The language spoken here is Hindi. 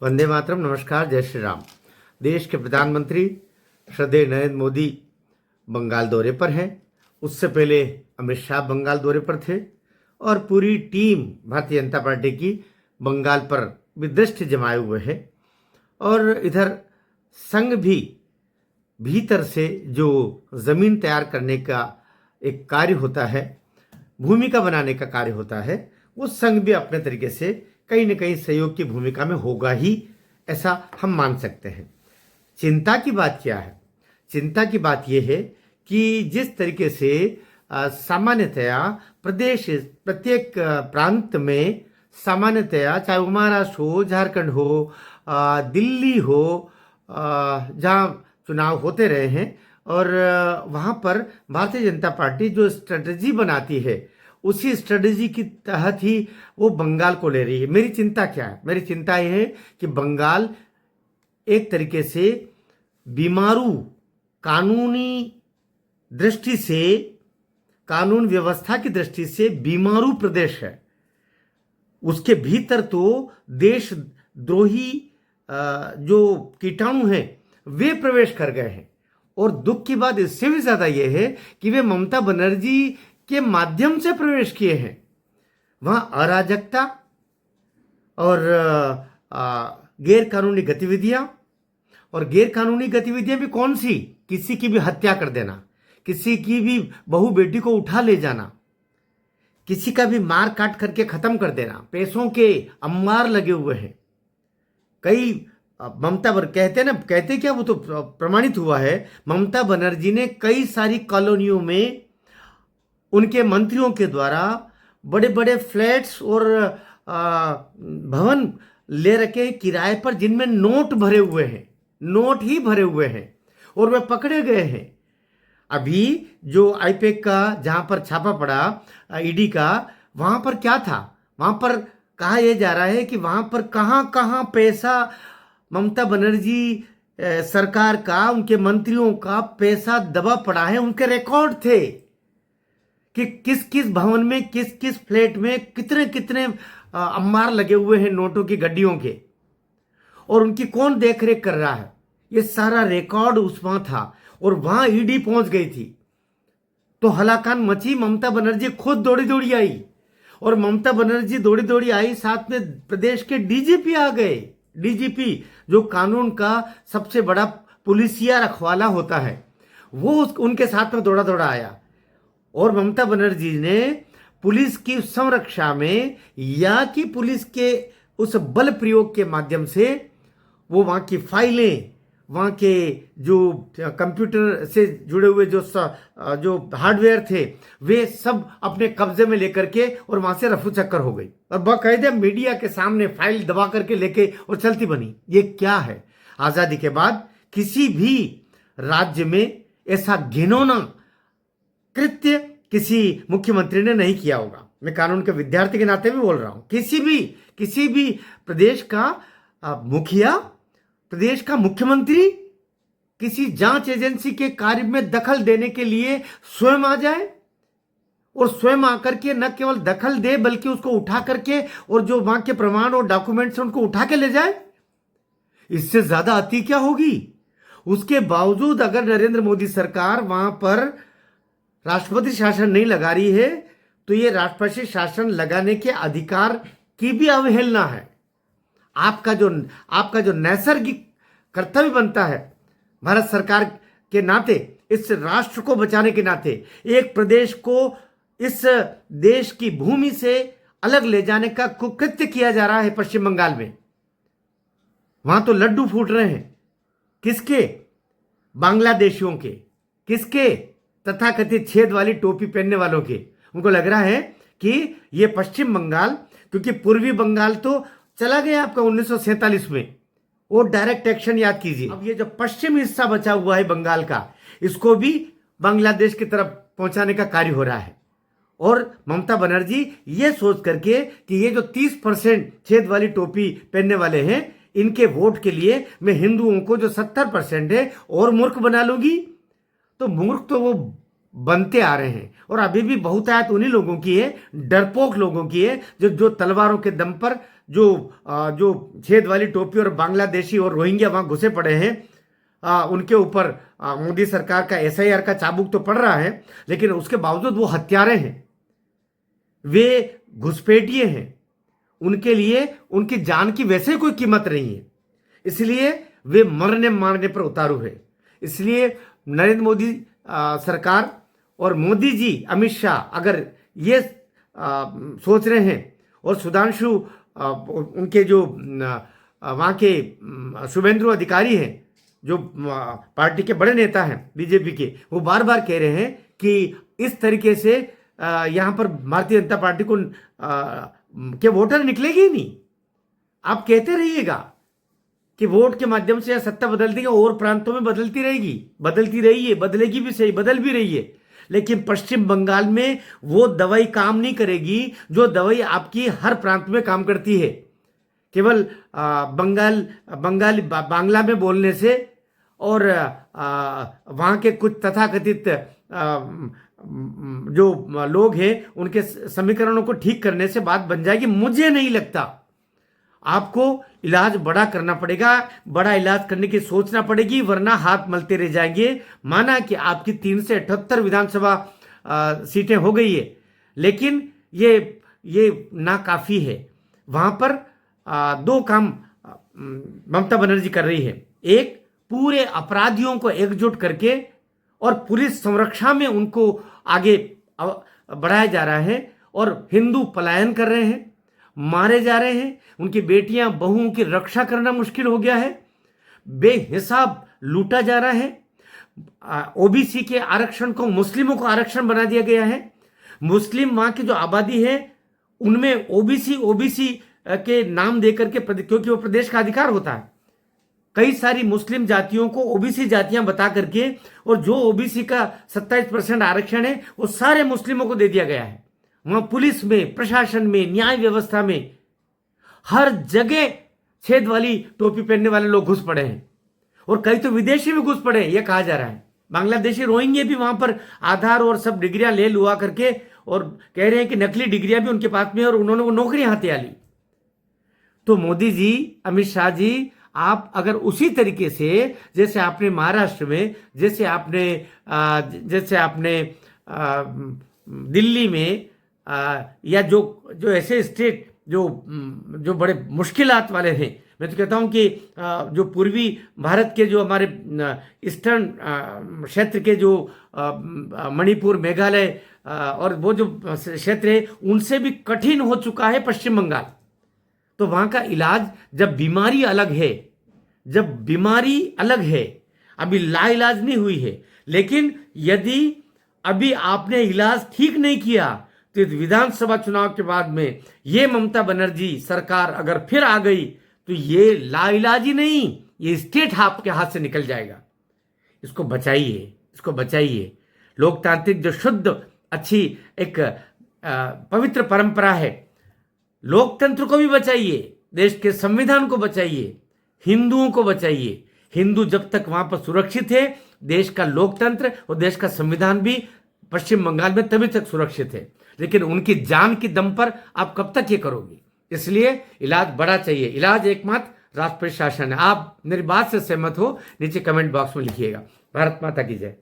वंदे मातरम। नमस्कार, जय श्री राम। देश के प्रधानमंत्री श्रद्धेय नरेंद्र मोदी बंगाल दौरे पर हैं। उससे पहले अमित शाह बंगाल दौरे पर थे और पूरी टीम भारतीय जनता पार्टी की बंगाल पर भी दृष्टि जमाए हुए है। और इधर संघ भी भीतर से जो जमीन तैयार करने का एक कार्य होता है, भूमिका बनाने का कार्य होता है, वो संघ भी अपने तरीके से कहीं न कहीं सहयोग की भूमिका में होगा ही, ऐसा हम मान सकते हैं। चिंता की बात क्या है? चिंता की बात यह है कि जिस तरीके से सामान्यतया प्रत्येक प्रांत में सामान्यतया, चाहे वो महाराष्ट्र हो, झारखंड हो, दिल्ली हो, जहाँ चुनाव होते रहे हैं, और वहाँ पर भारतीय जनता पार्टी जो स्ट्रेटजी बनाती है, उसी स्ट्रेटजी के तहत ही वो बंगाल को ले रही है। मेरी चिंता क्या है? मेरी चिंता यह है कि बंगाल एक तरीके से बीमारू, कानूनी दृष्टि से, कानून व्यवस्था की दृष्टि से बीमारू प्रदेश है। उसके भीतर तो देशद्रोही जो कीटाणु हैं वे प्रवेश कर गए हैं। और दुख की बात इससे भी ज्यादा यह है कि वे ममता बनर्जी के माध्यम से प्रवेश किए हैं। वहां अराजकता और गैर कानूनी गतिविधियां, और गैर कानूनी गतिविधियां भी कौन सी? किसी की भी हत्या कर देना, किसी की भी बहू बेटी को उठा ले जाना, किसी का भी मार काट करके खत्म कर देना। पैसों के अम्मार लगे हुए हैं। कई कहते क्या, वो तो प्रमाणित हुआ है। ममता बनर्जी ने कई सारी कॉलोनियों में उनके मंत्रियों के द्वारा बड़े बड़े फ्लैट्स और भवन ले रखे हैं किराए पर, जिनमें नोट भरे हुए हैं, नोट ही भरे हुए हैं, और वे पकड़े गए हैं। अभी जो आईपैक का जहां पर छापा पड़ा, ईडी का, वहां पर क्या था? वहां पर कहा यह जा रहा है कि वहां पर कहां कहां पैसा ममता बनर्जी सरकार का, उनके मंत्रियों का पैसा दबा पड़ा है। उनके रिकॉर्ड थे कि किस किस भवन में, किस किस फ्लैट में कितने कितने अम्मार लगे हुए हैं नोटों की गड्डियों के, और उनकी कौन देखरेख कर रहा है। ये सारा रिकॉर्ड उसमें था, और वहां ईडी पहुंच गई थी। तो हलाकान मची। ममता बनर्जी खुद दौड़ी दौड़ी आई, और ममता बनर्जी दौड़ी दौड़ी आई, साथ में प्रदेश के डीजीपी आ गए। डीजीपी जो कानून का सबसे बड़ा पुलिसिया रखवाला होता है, वो उनके साथ में दौड़ा दौड़ा आया। और ममता बनर्जी ने पुलिस की संरक्षा में, या कि पुलिस के उस बल प्रयोग के माध्यम से, वो वहां की फाइलें, वहां के जो कंप्यूटर से जुड़े हुए जो हार्डवेयर थे, वे सब अपने कब्जे में लेकर के, और वहां से रफू चक्कर हो गई, और बाकायदे मीडिया के सामने फाइल दबा करके लेके और चलती बनी। ये क्या है? आजादी के बाद किसी भी राज्य में ऐसा घिनौना कृत्य किसी मुख्यमंत्री ने नहीं किया होगा। मैं कानून के विद्यार्थी के नाते भी बोल रहा हूं। किसी भी प्रदेश का मुखिया, प्रदेश का मुख्यमंत्री किसी जांच एजेंसी के कार्य में दखल देने के लिए स्वयं आ जाए, और स्वयं आकर के न केवल दखल दे, बल्कि उसको उठा करके, और जो वहां के प्रमाण और डॉक्यूमेंट्स उनको उठा के ले जाए। इससे ज्यादा अति क्या होगी? उसके बावजूद अगर नरेंद्र मोदी सरकार वहां पर राष्ट्रपति शासन नहीं लगा रही है, तो ये राष्ट्रपति शासन लगाने के अधिकार की भी अवहेलना है। आपका जो नैसर्गिक कर्तव्य बनता है भारत सरकार के नाते, इस राष्ट्र को बचाने के नाते, एक प्रदेश को इस देश की भूमि से अलग ले जाने का कुकृत्य किया जा रहा है पश्चिम बंगाल में। वहां तो लड्डू फूट रहे हैं। किसके? बांग्लादेशियों के। किसके? तथाकथित छेद वाली टोपी पहनने वालों के। उनको लग रहा है कि ये पश्चिम बंगाल, क्योंकि पूर्वी बंगाल तो चला गया आपका 1947 में, और डायरेक्ट एक्शन याद कीजिए। अब ये जो पश्चिमी हिस्सा बचा हुआ है बंगाल का, इसको भी बांग्लादेश की तरफ पहुंचाने का कार्य हो रहा है। और ममता बनर्जी ये सोच करके कि ये जो 30% छेद वाली टोपी पहनने वाले हैं, इनके वोट के लिए मैं हिंदुओं को जो 70% है और मूर्ख बना लूंगी। तो मूर्ख तो वो बनते आ रहे हैं, और अभी भी बहुतायत उन्हीं लोगों की है, डरपोक लोगों की है, जो तलवारों के दम पर जो छेद वाली टोपी और बांग्लादेशी और रोहिंग्या वहां घुसे पड़े हैं, उनके ऊपर मोदी सरकार का एसआईआर का चाबुक तो पड़ रहा है, लेकिन उसके बावजूद वो हत्यारे हैं, वे घुसपैठिए हैं, उनके लिए उनकी जान की वैसे ही कोई कीमत नहीं है, इसलिए वे मरने मारने पर उतारू है। इसलिए नरेंद्र मोदी सरकार और मोदी जी अमित शाह अगर ये सोच रहे हैं, और सुधांशु उनके जो वहाँ के शुभेंदु अधिकारी हैं, जो पार्टी के बड़े नेता हैं बीजेपी के, वो बार बार कह रहे हैं कि इस तरीके से यहाँ पर भारतीय जनता पार्टी को के वोटर निकलेगी ही नहीं। आप कहते रहिएगा कि वोट के माध्यम से सत्ता बदलती है, और प्रांतों में बदलती रहेगी, बदलती रही है, बदलेगी भी, सही बदल भी रही है, लेकिन पश्चिम बंगाल में वो दवाई काम नहीं करेगी जो दवाई आपकी हर प्रांत में काम करती है। केवल बांग्ला में बोलने से और वहाँ के कुछ तथाकथित जो लोग हैं उनके समीकरणों को ठीक करने से बात बन जाएगी, मुझे नहीं लगता। आपको इलाज बड़ा करना पड़ेगा, बड़ा इलाज करने की सोचना पड़ेगी, वरना हाथ मलते रह जाएंगे। माना कि आपकी 3 से 78 विधानसभा सीटें हो गई है, लेकिन ये नाकाफी है। वहां पर 2 काम ममता बनर्जी कर रही है। एक, पूरे अपराधियों को एकजुट करके और पुलिस संरक्षा में उनको आगे बढ़ाया जा रहा है, और हिंदू पलायन कर रहे हैं, मारे जा रहे हैं, उनकी बेटियां बहुओं की रक्षा करना मुश्किल हो गया है, बेहिसाब लूटा जा रहा है। ओबीसी के आरक्षण को मुस्लिमों को आरक्षण बना दिया गया है। मुस्लिम वहां की जो आबादी है उनमें ओबीसी के नाम देकर के, क्योंकि वो प्रदेश का अधिकार होता है, कई सारी मुस्लिम जातियों को ओबीसी जातियां बता करके, और जो ओबीसी का 27% आरक्षण है वो सारे मुस्लिमों को दे दिया गया है। वहां पुलिस में, प्रशासन में, न्याय व्यवस्था में, हर जगह छेद वाली टोपी पहनने वाले लोग घुस पड़े हैं, और कई तो विदेशी भी घुस पड़े हैं, यह कहा जा रहा है। बांग्लादेशी रोहिंग्या भी वहां पर आधार और सब डिग्रियां ले लुआ करके, और कह रहे हैं कि नकली डिग्रियां भी उनके पास में, और उन्होंने वो नौकरी हाथ ली। तो मोदी जी, अमित शाह जी, आप अगर उसी तरीके से जैसे आपने महाराष्ट्र में, जैसे आपने दिल्ली में, या जो ऐसे स्टेट जो बड़े मुश्किलात वाले हैं, मैं तो कहता हूं कि जो पूर्वी भारत के जो हमारे ईस्टर्न क्षेत्र के जो मणिपुर, मेघालय और वो जो क्षेत्र है, उनसे भी कठिन हो चुका है पश्चिम बंगाल। तो वहां का इलाज, जब बीमारी अलग है, अभी लाइलाज नहीं हुई है, लेकिन यदि अभी आपने इलाज ठीक नहीं किया तो विधानसभा चुनाव के बाद में ये ममता बनर्जी सरकार अगर फिर आ गई तो ये लाइलाज ही नहीं, ये स्टेट आपके हाथ से निकल जाएगा। इसको बचाइए। लोकतांत्रिक जो शुद्ध अच्छी एक पवित्र परंपरा है, लोकतंत्र को भी बचाइए, देश के संविधान को बचाइए, हिंदुओं को बचाइए। हिंदू जब तक वहां पर सुरक्षित है, देश का लोकतंत्र और देश का संविधान भी पश्चिम बंगाल में तभी तक सुरक्षित है। लेकिन उनकी जान की दम पर आप कब तक ये करोगे? इसलिए इलाज बड़ा चाहिए। इलाज एकमात्र राष्ट्रपति शासन है। आप मेरी बात से सहमत हो, नीचे कमेंट बॉक्स में लिखिएगा। भारत माता की जय।